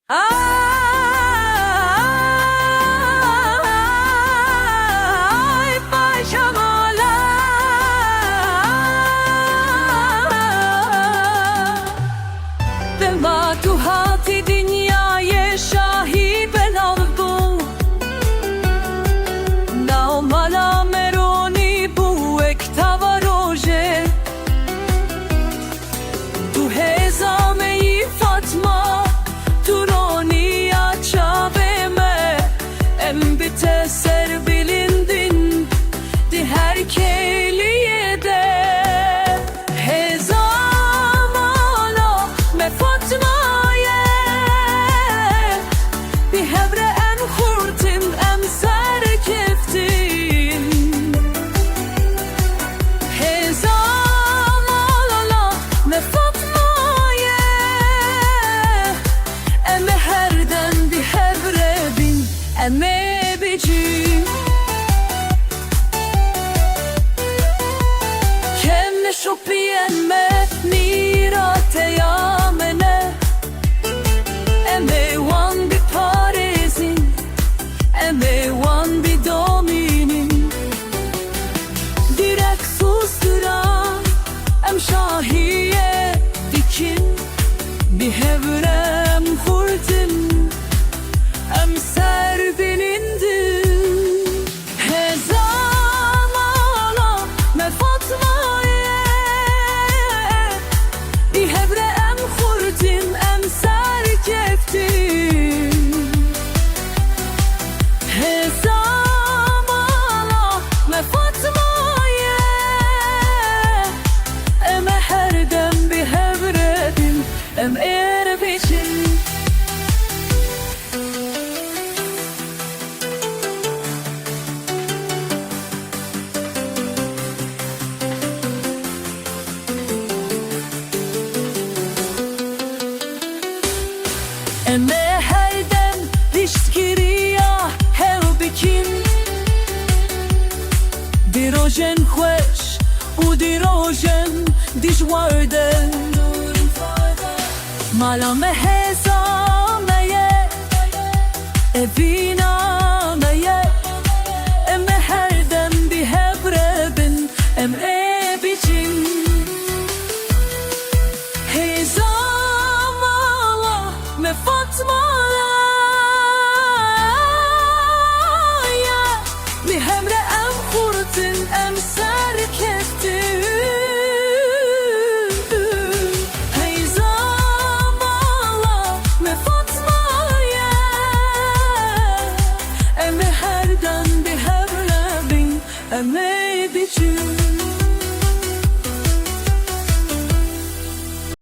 Ay paşamalar Dema tu hati dünyaya şahi ben aldım Na mala meroni bu ektava roje Tu hezameyi Fatma Te ser bilindin di her keliye de Hezamala me Fatma'ye Bi hevre em khurtim em serkeftin Hezamala me Fatma'ye Eme herden di hevre bin eme Kemne şopien me nirate yamene Eme wan bi Parizin Eme wan bi dominin Direk sustura Em şahiye dikin Bi hevrem hurtim Em ser bilindim Hezamala me Fatma'ye Bi hevre em hurtim em ser keftim Hezamala me Fatma'ye Em herdem bi hevredim em erbeçim Eme herdem diştkiriya hev bikin Dirojen khwesh u dirojen dishwarden Mala me heza meye Evina meye Eme herdem bi hebrebin em biçim Hezamala me Fatma'ya Mi hemre em hurtin em serkeftin Hezamala me Fatma'ya Eme herden bi hevrebin eme